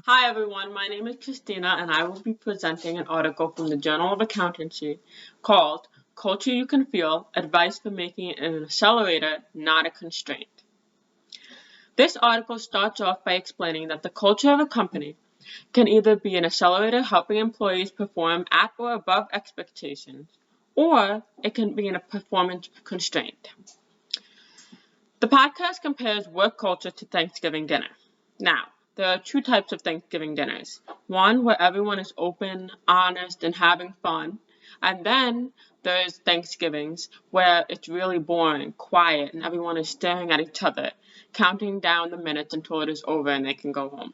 Hi everyone, my name is Christina and I will be presenting an article from the Journal of Accountancy called Culture You Can Feel, Advice for Making It an Accelerator, Not a Constraint. This article starts off by explaining that the culture of a company can either be an accelerator helping employees perform at or above expectations, or it can be a performance constraint. The podcast compares work culture to Thanksgiving dinner. Now, there are two types of Thanksgiving dinners. One where everyone is open, honest, and having fun. And then there's Thanksgivings where it's really boring, quiet, and everyone is staring at each other, counting down the minutes until it is over and they can go home.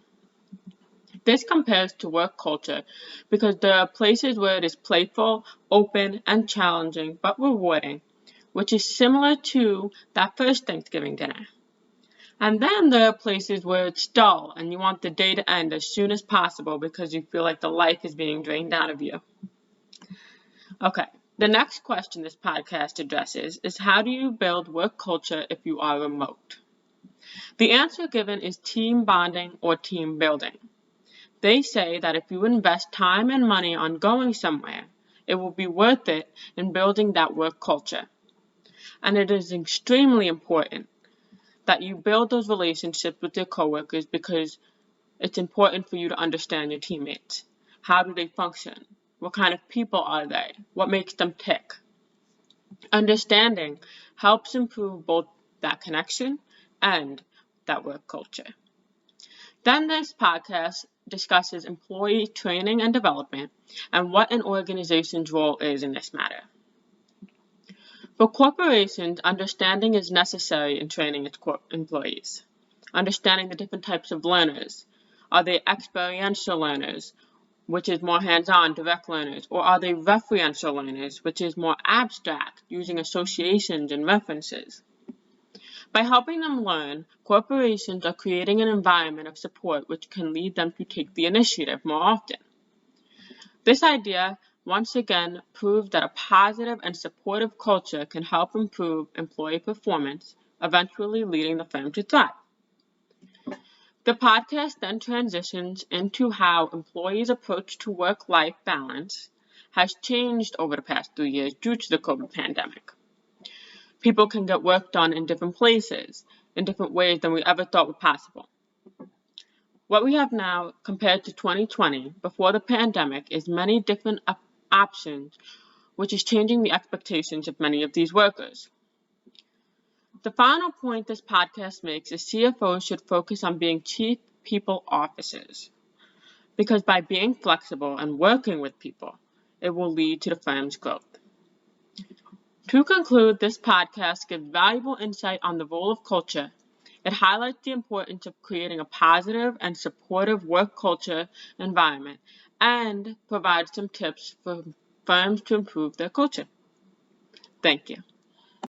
This compares to work culture because there are places where it is playful, open, and challenging, but rewarding, which is similar to that first Thanksgiving dinner. And then there are places where it's dull and you want the day to end as soon as possible because you feel like the life is being drained out of you. Okay, the next question this podcast addresses is how do you build work culture if you are remote? The answer given is team bonding or team building. They say that if you invest time and money on going somewhere, it will be worth it in building that work culture. And it is extremely important that you build those relationships with your coworkers because it's important for you to understand your teammates. How do they function? What kind of people are they? What makes them tick? Understanding helps improve both that connection and that work culture. Then this podcast discusses employee training and development and what an organization's role is in this matter. For corporations, understanding is necessary in training its employees. Understanding the different types of learners. Are they experiential learners, which is more hands-on, direct learners, or are they referential learners, which is more abstract, using associations and references? By helping them learn, corporations are creating an environment of support which can lead them to take the initiative more often. This idea once again proved that a positive and supportive culture can help improve employee performance, eventually leading the firm to thrive. The podcast then transitions into how employees' approach to work-life balance has changed over the past 3 years due to the COVID pandemic. People can get work done in different places, in different ways than we ever thought were possible. What we have now compared to 2020, before the pandemic, is many different options, which is changing the expectations of many of these workers. The final point this podcast makes is CFOs should focus on being chief people officers, because by being flexible and working with people, it will lead to the firm's growth. To conclude, this podcast gives valuable insight on the role of culture. It highlights the importance of creating a positive and supportive work culture environment and provides some tips for firms to improve their culture. Thank you.